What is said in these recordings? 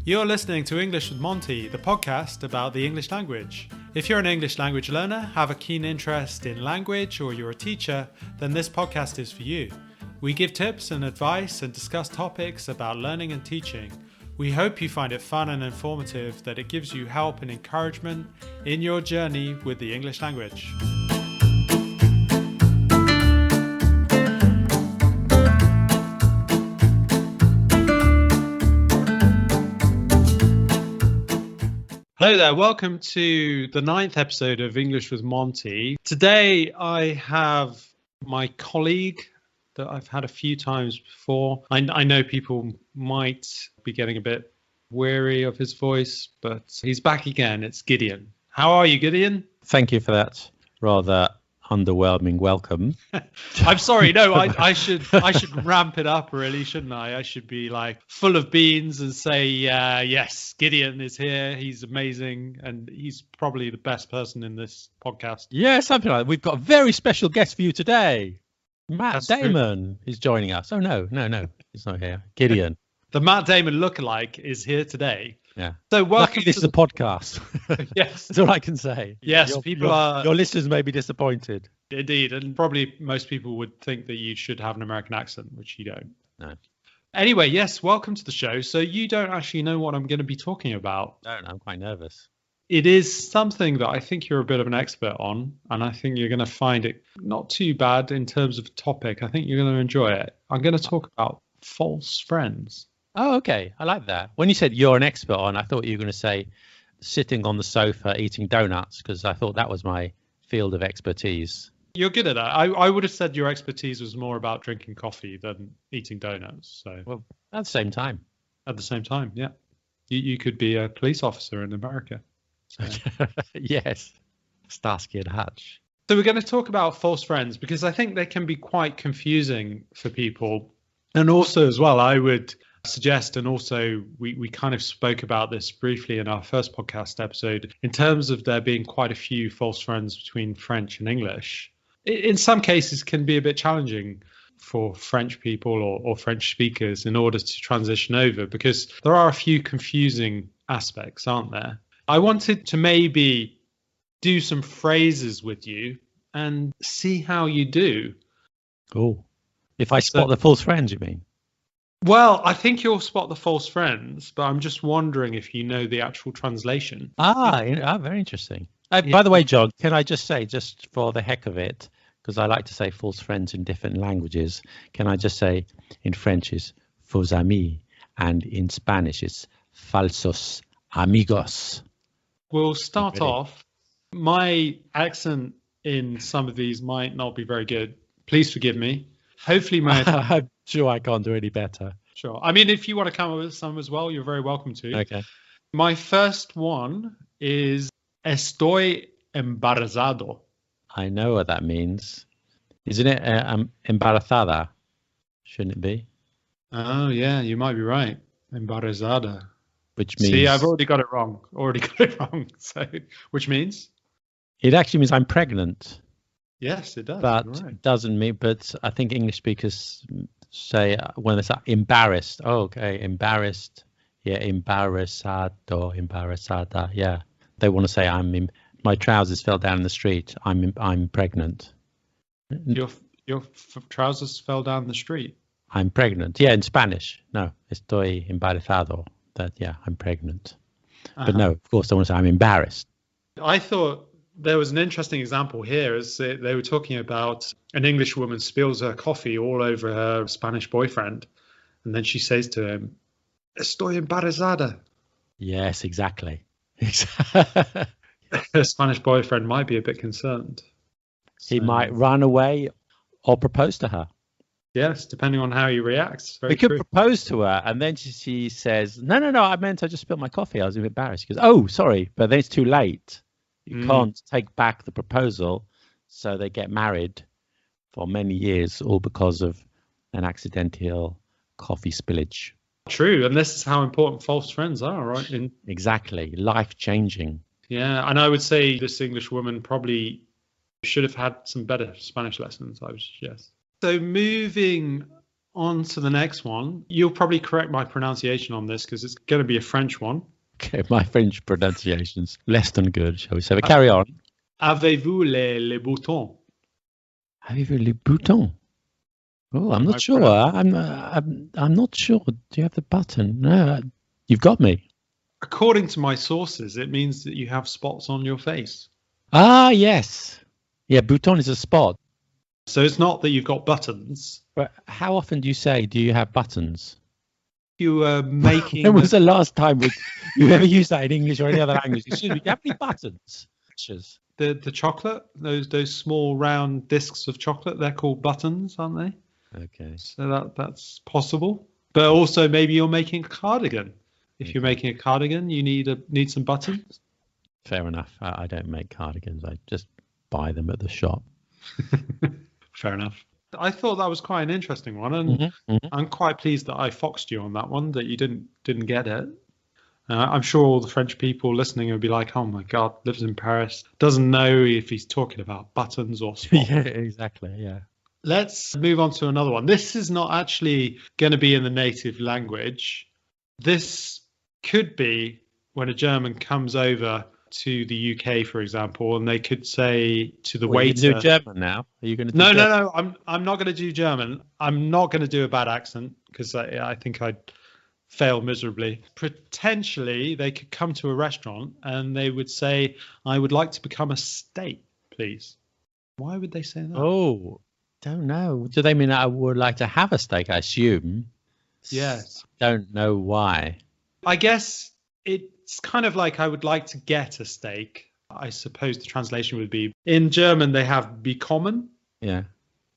You're listening to English with Monty, the podcast about the English language. If you're an English language learner, have a keen interest in language, or you're a teacher, then this podcast is for you. We give tips and advice and discuss topics about learning and teaching. We hope you find it fun and informative, that it gives you help and encouragement in your journey with the English language. Hello there, welcome to the 9th episode of English with Monty. Today I have my colleague that I've had a few times before. I know people might be getting a bit weary of his voice, but he's back again. It's Gideon. How are you, Gideon? Thank you for that rather underwhelming welcome. I'm sorry. No, I should ramp it up, really, shouldn't I? I should be like full of beans and say, yes, Gideon is here. He's amazing, and he's probably the best person in this podcast. Yeah, something like that. We've got a very special guest for you today. Matt That's Damon is joining us. Oh, no, he's not here. Gideon. The Matt Damon lookalike is here today. Yeah. So welcome. Luckily, this is a podcast. Yes. That's all I can say. Yes, your listeners may be disappointed. Indeed, and probably most people would think that you should have an American accent, which you don't. No. Anyway, yes, welcome to the show. So you don't actually know what I'm going to be talking about. No, I'm quite nervous. It is something that I think you're a bit of an expert on, and I think you're going to find it not too bad in terms of topic. I think you're going to enjoy it. I'm going to talk about false friends. Oh, okay. I like that. When you said you're an expert on, I thought you were going to say sitting on the sofa eating donuts, because I thought that was my field of expertise. You're good at that. I would have said your expertise was more about drinking coffee than eating donuts. So, well, at the same time. At the same time, yeah. You could be a police officer in America. So. Yes. Starsky and Hutch. So we're going to talk about false friends, because I think they can be quite confusing for people. And also as well, I would suggest, and also we kind of spoke about this briefly in our first podcast episode, in terms of there being quite a few false friends between French and English. In some cases can be a bit challenging for French people or French speakers in order to transition over, because there are a few confusing aspects, aren't there? I wanted to maybe do some phrases with you and see how you do. Oh, if I spot the false friends, you mean? Well, I think you'll spot the false friends, but I'm just wondering if you know the actual translation. Very interesting. By the way, John, can I just say, just for the heck of it, because I like to say false friends in different languages, can I just say in French is faux amis, and in Spanish it's falsos amigos. We'll start off. My accent in some of these might not be very good. Please forgive me. Hopefully I'm sure I can't do any better. Sure. I mean, if you want to come up with some as well, you're very welcome to. Okay. My first one is estoy embarazado. I know what that means. Isn't it embarazada? Shouldn't it be? Oh, yeah, you might be right. Embarazada. Which means... See, I've already got it wrong. So, which means? It actually means I'm pregnant. Yes, it does. But right. It doesn't mean, but I think English speakers say when they're embarrassed. Oh, okay, embarrassed. Yeah, embarazado, embarazada. Yeah. They want to say my trousers fell down in the street. I'm pregnant. Your trousers fell down the street. I'm pregnant. Yeah, in Spanish. No, estoy embarazado. That, yeah, I'm pregnant. But no, of course, I want to say I'm embarrassed. I thought there was an interesting example here, as they were talking about an English woman spills her coffee all over her Spanish boyfriend, and then she says to him, "Estoy embarazada." Yes, exactly. Her Spanish boyfriend might be a bit concerned. He might run away or propose to her. Yes, depending on how he reacts. He could propose to her, and then she says, no, I just spilled my coffee. I was a bit embarrassed. He goes, oh, sorry, but then it's too late. You can't take back the proposal. So they get married for many years, all because of an accidental coffee spillage. True, and this is how important false friends are, right? Exactly, life-changing. Yeah, and I would say this English woman probably should have had some better Spanish lessons, I would suggest. So moving on to the next one. You'll probably correct my pronunciation on this because it's going to be a French one. Okay, my French pronunciation's less than good, shall we say? But carry on. Avez-vous les boutons? Avez-vous les boutons? Oh, I'm not sure. I'm not sure. Do you have the button? No, you've got me. According to my sources, it means that you have spots on your face. Ah, yes. Yeah, bouton is a spot. So it's not that you've got buttons. But how often do you have buttons? You were making. When was the last time you ever used that in English or any other language? Excuse me, do you have any buttons? The chocolate, those small round discs of chocolate, they're called buttons, aren't they? Okay. So that's possible. But also maybe you're making a cardigan. If you're making a cardigan, you need some buttons. Fair enough. I don't make cardigans. I just buy them at the shop. Fair enough. I thought that was quite an interesting one, and I'm quite pleased that I foxed you on that one, that you didn't get it. I'm sure all the French people listening will be like, "Oh my God, lives in Paris, doesn't know if he's talking about buttons or spots." Yeah, exactly. Yeah. Let's move on to another one. This is not actually going to be in the native language. This could be when a German comes over to the UK, for example, and they could say to the waiter. You do German now? Are you going to do German? No. I'm not going to do German. I'm not going to do a bad accent because I think I'd fail miserably. Potentially, they could come to a restaurant and they would say, "I would like to become a steak, please." Why would they say that? Oh, don't know. Do they mean I would like to have a steak? I assume. Yes. Don't know why. I guess it's kind of like I would like to get a steak. I suppose the translation would be, in German, they have bekommen. Yeah.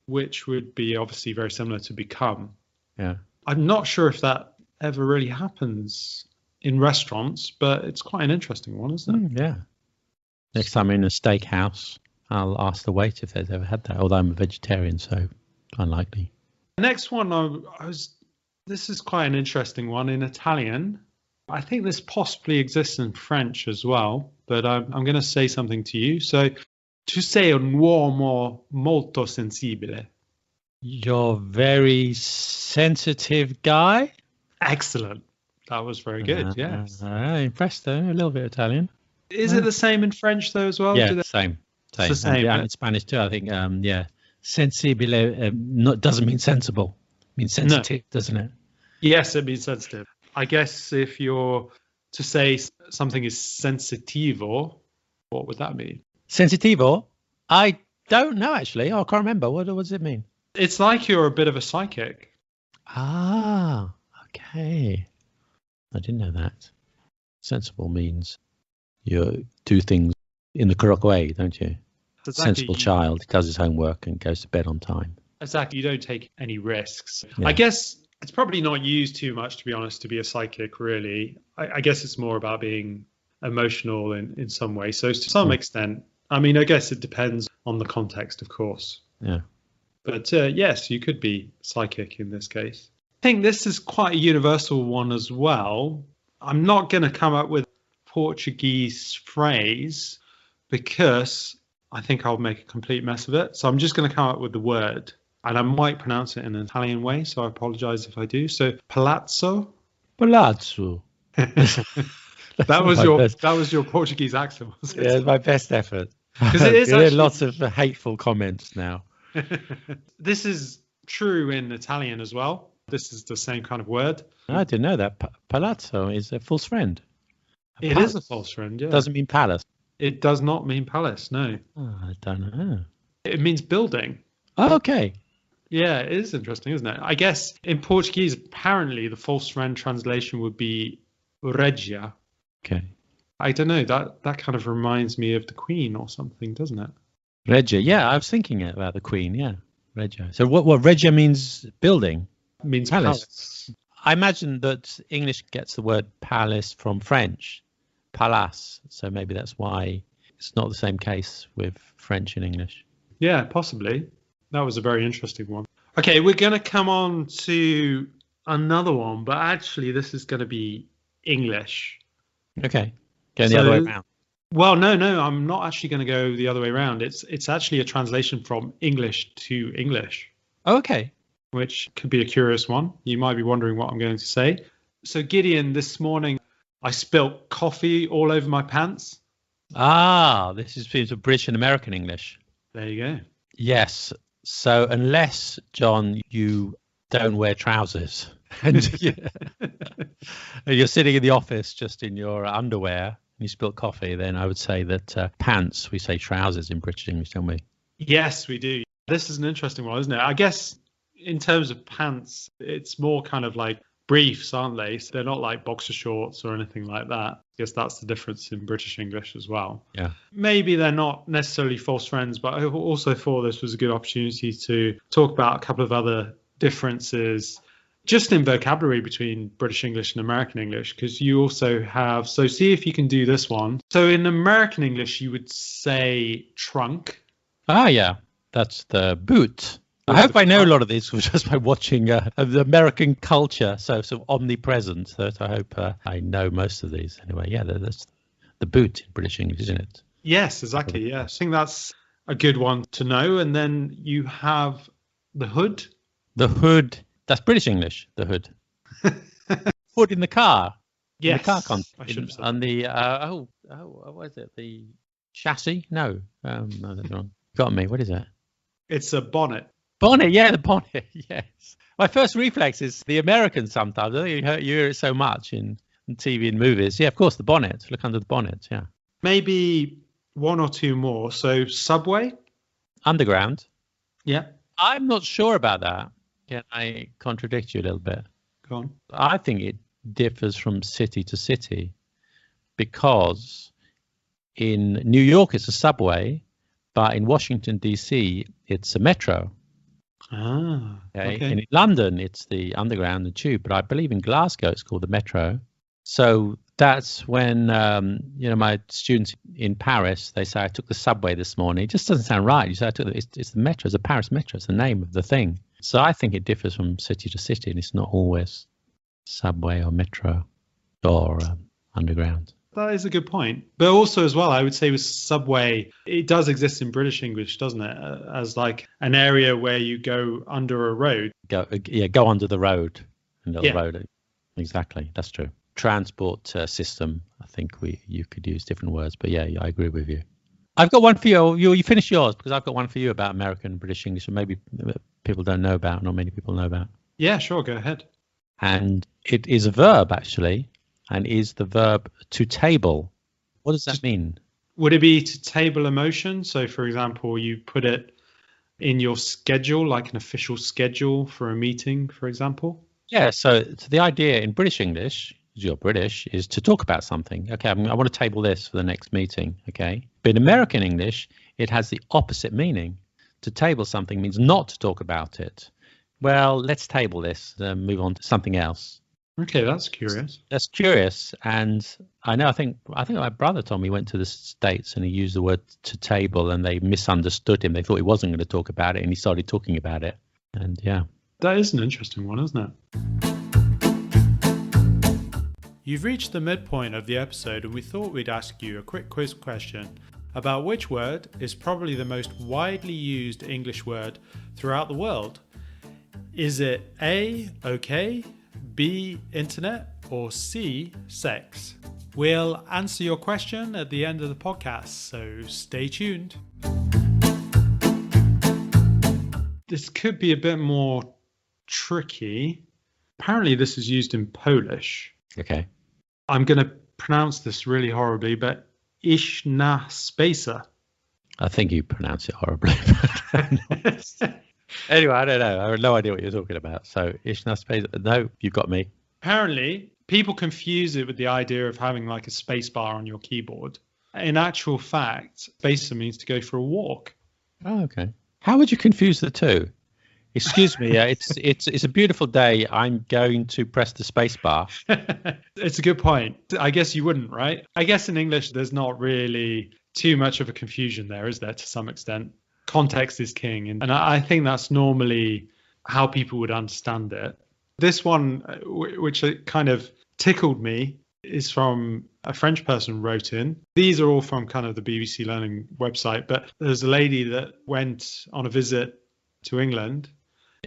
Which would be obviously very similar to become. Yeah. I'm not sure if that ever really happens in restaurants, but it's quite an interesting one, isn't it? Yeah. Next time in a steakhouse, I'll ask the waiter if they've ever had that, although I'm a vegetarian, so unlikely. The next one, this is quite an interesting one in Italian. I think this possibly exists in French as well, but I'm going to say something to you. So, tu sei un uomo molto sensibile. You're a very sensitive guy. Excellent. That was very good, yes. Impressed though, a little bit Italian. Is it the same in French though as well? Yeah, same. It's the same. Yeah, in Spanish too, I think. Yeah, sensibile doesn't mean sensible. It means sensitive, doesn't it? Yes, it means sensitive. I guess if you're to say something is sensitivo, what would that mean? Sensitivo? I don't know, actually. I can't remember. What does it mean? It's like you're a bit of a psychic. Ah, okay. I didn't know that. Sensible means you do things in the correct way, don't you? Exactly. Sensible child does his homework and goes to bed on time. Exactly. You don't take any risks. Yeah. I guess it's probably not used too much, to be honest, to be a psychic, really. I guess it's more about being emotional in some way. So to some extent, I mean, I guess it depends on the context, of course. Yeah. But yes, you could be psychic in this case. I think this is quite a universal one as well. I'm not going to come up with a Portuguese phrase because I think I'll make a complete mess of it. So I'm just going to come up with the word. And I might pronounce it in an Italian way, so I apologize if I do. So, palazzo. Palazzo. that was your Portuguese accent, was it? Yeah, it's my best effort. Because it is actually lots of hateful comments now. This is true in Italian as well. This is the same kind of word. I didn't know that. Palazzo is a false friend. It is a false friend, yeah. It doesn't mean palace. It does not mean palace, no. Oh, I don't know. It means building. Oh, okay. Yeah, it is interesting, isn't it? I guess in Portuguese, apparently the false friend translation would be regia. Okay. I don't know. That kind of reminds me of the Queen or something, doesn't it? Regia. Yeah, I was thinking about the Queen. Yeah, regia. So what regia means? Building. It means palace. I imagine that English gets the word palace from French, palace. So maybe that's why it's not the same case with French and English. Yeah, possibly. That was a very interesting one. Okay, we're going to come on to another one, but actually this is going to be English. Okay. Going the other way around. Well, no, I'm not actually going to go the other way around. It's actually a translation from English to English. Oh, okay. which could be a curious one. You might be wondering what I'm going to say. So, Gideon, this morning I spilt coffee all over my pants. Ah, this is a British and American English. There you go. Yes. So unless, John, you don't wear trousers and you're sitting in the office just in your underwear and you spilt coffee, then I would say that pants, we say trousers in British English, don't we? Yes, we do. This is an interesting one, isn't it? I guess in terms of pants, it's more kind of like briefs, aren't they? So they're not like boxer shorts or anything like that. I guess that's the difference in British English as well. Yeah. Maybe they're not necessarily false friends, but I also thought this was a good opportunity to talk about a couple of other differences just in vocabulary between British English and American English, because you also have, so see if you can do this one. So in American English, you would say trunk. Ah, yeah, that's the boot. I hope I know a lot of these just by watching the American culture, so omnipresent, that I hope I know most of these. Anyway, yeah, that's the boot in British English, isn't it? Yes, exactly. Yeah, I think that's a good one to know. And then you have the hood. The hood, that's British English, the hood. Hood in the car. Yes, in the car I should have said on the, what is it? The chassis? No, that's wrong. Got me. What is it? It's a bonnet. Bonnet, yeah, the bonnet, yes. My first reflex is the Americans sometimes. I think you hear it so much in TV and movies. Yeah, of course, the bonnet. Look under the bonnet, yeah. Maybe one or two more. So subway. Underground. Yeah. I'm not sure about that. Can I contradict you a little bit? Go on. I think it differs from city to city because in New York it's a subway, but in Washington, D.C., it's a metro. Ah, okay. And in London, it's the underground, the tube. But I believe in Glasgow, it's called the metro. So that's when, my students in Paris, they say, I took the subway this morning. It just doesn't sound right. You say, it's the metro. It's the Paris metro. It's the name of the thing. So I think it differs from city to city, and it's not always subway or metro or underground. That is a good point. But also as well, I would say with subway, it does exist in British English, doesn't it? As like an area where you go under a road. Go under the road. Road. Exactly. That's true. Transport system. I think you could use different words, but yeah, I agree with you. I've got one for you. You finish yours because I've got one for you about American and British English, and maybe people don't know about, not many people know about. Yeah, sure. Go ahead. And it is a verb actually. And is the verb to table. What does that mean? Would it be to table emotion? So, for example, you put it in your schedule, like an official schedule for a meeting, for example? Yeah, so the idea in British English, because you're British, is to talk about something. Okay, I want to table this for the next meeting, okay? But in American English, it has the opposite meaning. To table something means not to talk about it. Well, let's table this, then move on to something else. Okay, that's curious. That's curious, and I know. I think my brother told me he went to the States and he used the word to table, and they misunderstood him. They thought he wasn't going to talk about it, and he started talking about it. And yeah, that is an interesting one, isn't it? You've reached the midpoint of the episode, and we thought we'd ask you a quick quiz question about which word is probably the most widely used English word throughout the world. Is it A, okay? B, internet, or C, sex? We'll answer your question at the end of the podcast, so stay tuned. This could be a bit more tricky. Apparently this is used in Polish. Okay. I'm going to pronounce this really horribly, but iść na spacer. I think you pronounce it horribly. Anyway, I don't know. I have no idea what you're talking about. So, iść na spacer. No, you've got me. Apparently, people confuse it with the idea of having like a space bar on your keyboard. In actual fact, spacer means to go for a walk. Oh, okay. How would you confuse the two? Excuse me. It's a beautiful day. I'm going to press the space bar. It's a good point. I guess you wouldn't, right? I guess in English, there's not really too much of a confusion there, is there, to some extent? Context is king. And I think that's normally how people would understand it. This one, which kind of tickled me, is from a French person wrote in. These are all from kind of the BBC Learning website, but there's a lady that went on a visit to England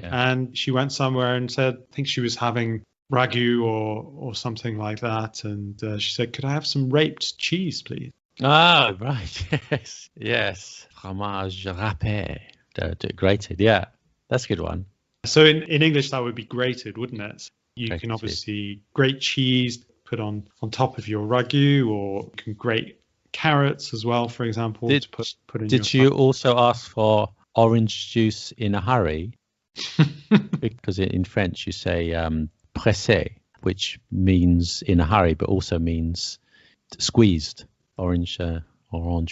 And she went somewhere and said, I think she was having ragu or something like that. And she said, could I have some raped cheese, please? Oh, right. Yes. Yes. Fromage râpé. Grated. Yeah. That's a good one. So in English, that would be grated, wouldn't it? You Grated can obviously grate cheese, put on top of your ragu, or you can grate carrots as well, for example, to put in Did your you also ask for orange juice in a hurry? Because in French you say pressé, which means in a hurry, but also means squeezed. Orange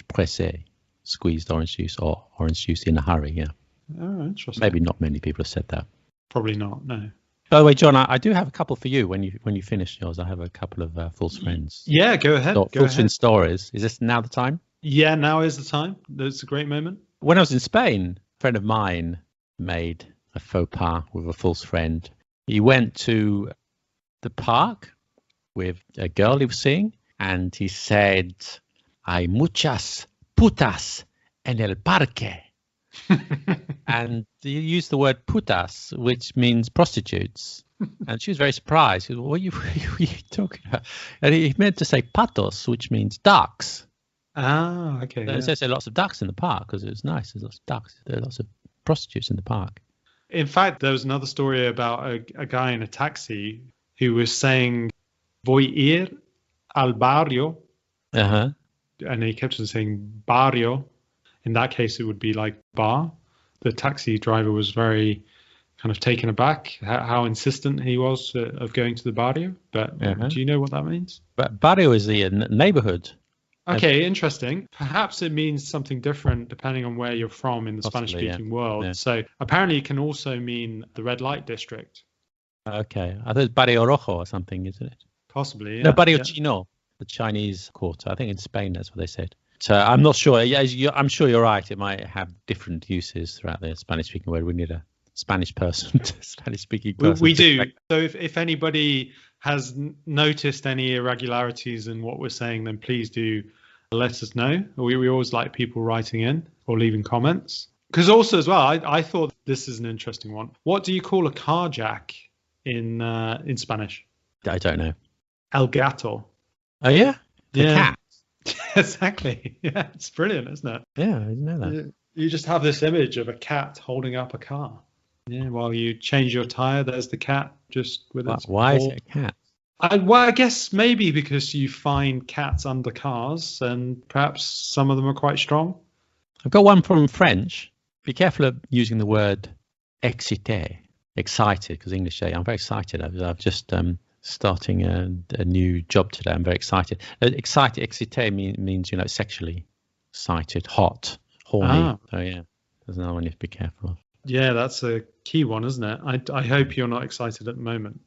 pressé, squeezed orange juice, or orange juice in a hurry. Yeah. Oh, interesting. Maybe not many people have said that. Probably not. No. By the way, John, I do have a couple for you when you finish yours. I have a couple of false friends. Yeah, go ahead. False friend stories. Is this now the time? Yeah, now is the time. It's a great moment. When I was in Spain, a friend of mine made a faux pas with a false friend. He went to the park with a girl he was seeing, and he said, "Hay muchas putas en el parque." And he used the word putas, which means prostitutes. And she was very surprised. She was, what are you talking about? And he meant to say patos, which means ducks. Ah, okay. So there's lots of ducks in the park because it was nice. There's lots of ducks. There are lots of prostitutes in the park. In fact, there was another story about a guy in a taxi who was saying, voy ir al barrio. Uh-huh. And he kept on saying barrio. In that case, it would be like bar. The taxi driver was very kind of taken aback how insistent he was of going to the barrio. But do you know what that means? But barrio is the neighborhood. Okay, interesting. Perhaps it means something different depending on where you're from in the Spanish-speaking world. Yeah. So apparently it can also mean the red light district. Okay. I thought it's Barrio Rojo or something, isn't it? Possibly, yeah. No, Barrio Chino, the Chinese quarter. I think in Spain that's what they said. So I'm not sure. I'm sure you're right. It might have different uses throughout the Spanish-speaking world. We need a Spanish person, Spanish-speaking person. We do. So if anybody has noticed any irregularities in what we're saying, then please do let us know. We always like people writing in or leaving comments. Because also as well, I thought this is an interesting one. What do you call a car jack in Spanish? I don't know. El gato. Oh, yeah? The yeah. cat. Exactly. Yeah, it's brilliant, isn't it? Yeah, I didn't know that. You just have this image of a cat holding up a car. Yeah, while you change your tire, there's the cat just with its Why is it a cat? I guess maybe because you find cats under cars and perhaps some of them are quite strong. I've got one from French. Be careful of using the word excité, excited, because English say I'm very excited. I've just starting a new job today. I'm very excited. Excited, excité means sexually excited, hot, horny. So yeah, there's another one you have to be careful of. Yeah, that's a key one, isn't it? I hope you're not excited at the moment.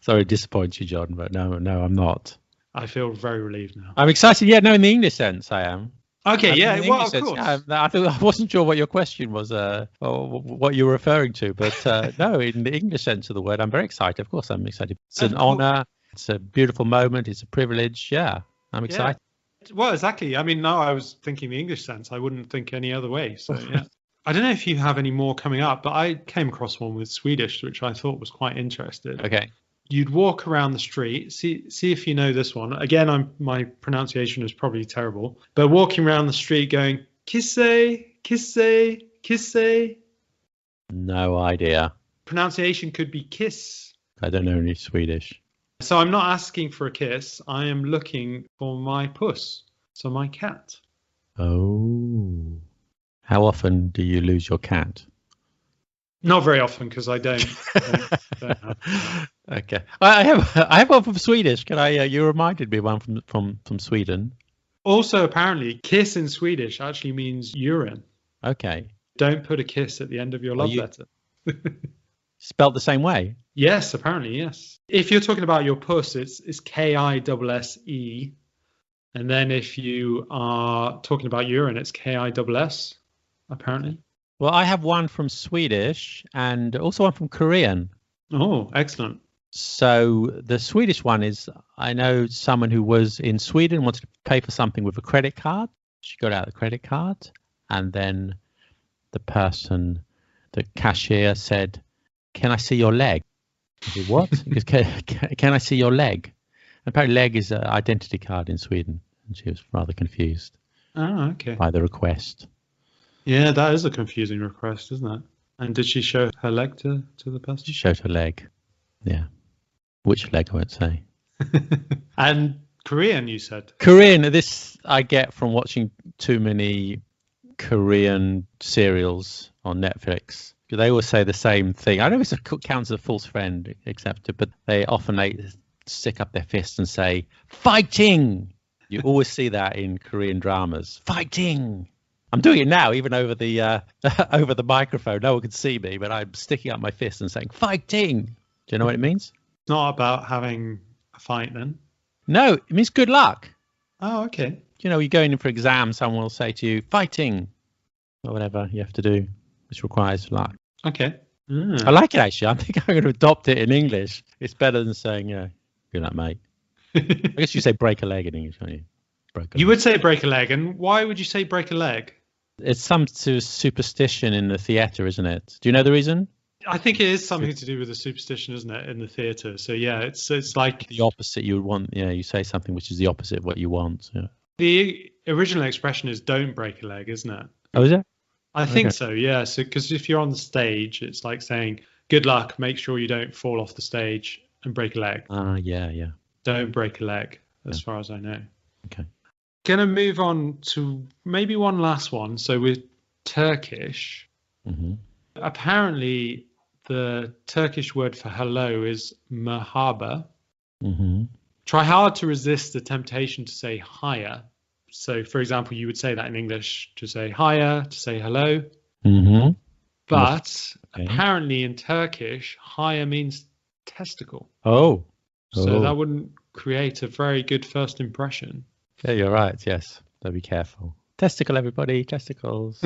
Sorry to disappoint you, John, but no, I'm not. I feel very relieved now. I'm excited. Yeah, no, in the English sense, I am. Okay, yeah, well, of course. I wasn't sure what your question was, or what you were referring to, but no, in the English sense of the word, I'm very excited. Of course, I'm excited. It's an honor. It's a beautiful moment. It's a privilege. Yeah, I'm excited. Yeah. Well, exactly. I mean, now I was thinking the English sense. I wouldn't think any other way. So, yeah. I don't know if you have any more coming up, but I came across one with Swedish, which I thought was quite interesting. Okay. You'd walk around the street, see if you know this one. Again, my pronunciation is probably terrible, but walking around the street going, kisse, kisse, kisse. No idea. Pronunciation could be kiss. I don't know any Swedish. So I'm not asking for a kiss. I am looking for my puss, so my cat. Oh. How often do you lose your cat? Not very often, because I don't have. Okay, I have one from Swedish. Can I? You reminded me one from Sweden. Also, apparently, kiss in Swedish actually means urine. Okay. Don't put a kiss at the end of your love letter. Spelled the same way? Yes, apparently, yes. If you're talking about your puss, it's Kisse. And then if you are talking about urine, it's Kiss, apparently. Well, I have one from Swedish and also one from Korean. Oh, excellent. So the Swedish one is, I know someone who was in Sweden, wanted to pay for something with a credit card. She got out the credit card and then the person the cashier said, "Can I see your leg?" I said, "What?" He goes, can I see your leg? Apparently leg is an identity card in Sweden. And she was rather confused by the request. Yeah, that is a confusing request, isn't it? And did she show her leg to the person? She showed her leg. Yeah. Which leg, I won't say. And Korean, you said? Korean, this I get from watching too many Korean serials on Netflix. They always say the same thing. I know it counts as a false friend, but they often stick up their fists and say, "Fighting!" You always see that in Korean dramas. Fighting! I'm doing it now, even over the over the microphone. No one can see me, but I'm sticking up my fist and saying, "Fighting!" Do you know what it means? It's not about having a fight then? No, it means good luck. Oh, okay. You know, you're going in for exam, someone will say to you, "Fighting!" or whatever you have to do, which requires luck. Okay. I like it, actually. I think I'm going to adopt it in English. It's better than saying, "Good luck, mate." I guess you say break a leg in English, don't you? You would say break a leg. And why would you say break a leg? It's some superstition in the theatre, isn't it? Do you know the reason? I think it is something to do with a superstition, isn't it, in the theatre? So, yeah, it's like... The opposite you would want. Yeah, you say something which is the opposite of what you want. Yeah. The original expression is don't break a leg, isn't it? Oh, is it? I think so, yeah. So, because if you're on the stage, it's like saying, good luck, make sure you don't fall off the stage and break a leg. Yeah. Don't break a leg, as far as I know. Okay. Gonna move on to maybe one last one. So with Turkish, apparently the Turkish word for hello is merhaba. Try hard to resist the temptation to say hiya. So, for example, you would say that in English to say hiya, to say hello. But apparently in Turkish, hiya means testicle. Oh. So that wouldn't create a very good first impression. Yeah, you're right. Yes. So be careful. Testicle, everybody. Testicles.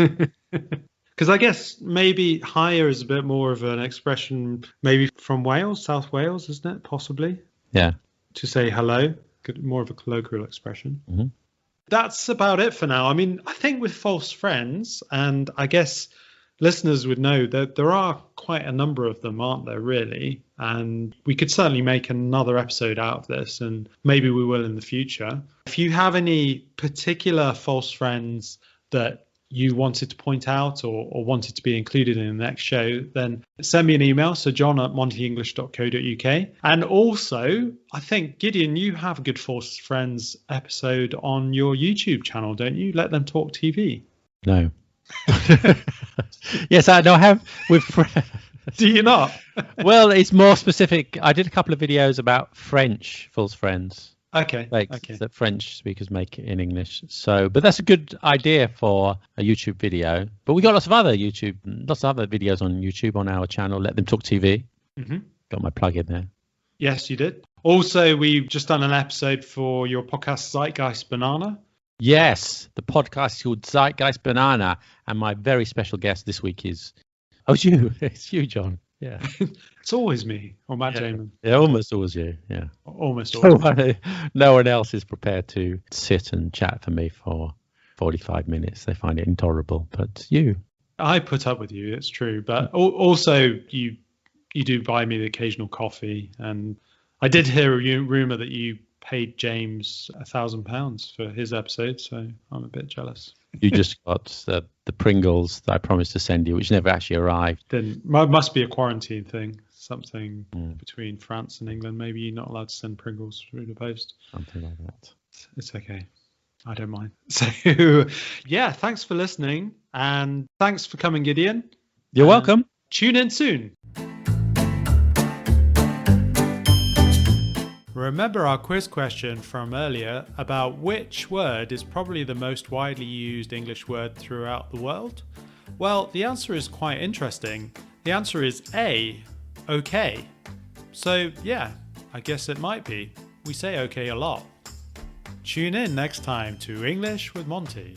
Because I guess maybe hiya is a bit more of an expression maybe from Wales, South Wales, isn't it? Possibly. Yeah. To say hello. More of a colloquial expression. That's about it for now. I mean, I think with false friends, and I guess listeners would know that there are quite a number of them, aren't there, really? And we could certainly make another episode out of this, and maybe we will in the future. If you have any particular false friends that you wanted to point out or wanted to be included in the next show, then send me an email. So john@monteenglish.co.uk. And also, I think, Gideon, you have a good false friends episode on your YouTube channel, don't you? Let Them Talk TV. No. Yes, I have with friends. Do you not? Well, it's more specific. I did a couple of videos about French false friends. Okay. That French speakers make in English. So, but that's a good idea for a YouTube video. But we got lots of other videos on YouTube on our channel. Let Them Talk TV. Got my plug in there. Yes, you did. Also, we've just done an episode for your podcast, Zeitgeist Banana. Yes, the podcast is called Zeitgeist Banana, and my very special guest this week is... Oh, it's you. It's you, John. Yeah. It's always me or Matt Jamin. Yeah, almost always you. Yeah. Almost always. No one else is prepared to sit and chat for me for 45 minutes. They find it intolerable, but you. I put up with you, it's true. But also, you do buy me the occasional coffee. And I did hear a rumor that you paid James £1,000 for his episode, so I'm a bit jealous. You just got the Pringles that I promised to send you, which never actually arrived. Then must be a quarantine thing, something between France and England. Maybe you're not allowed to send Pringles through the post. Something like that. It's okay. I don't mind. So, yeah, thanks for listening. And thanks for coming, Gideon. You're welcome. Tune in soon. Remember our quiz question from earlier about which word is probably the most widely used English word throughout the world? Well, the answer is quite interesting. The answer is A, okay. So yeah, I guess it might be. We say okay a lot. Tune in next time to English with Monty.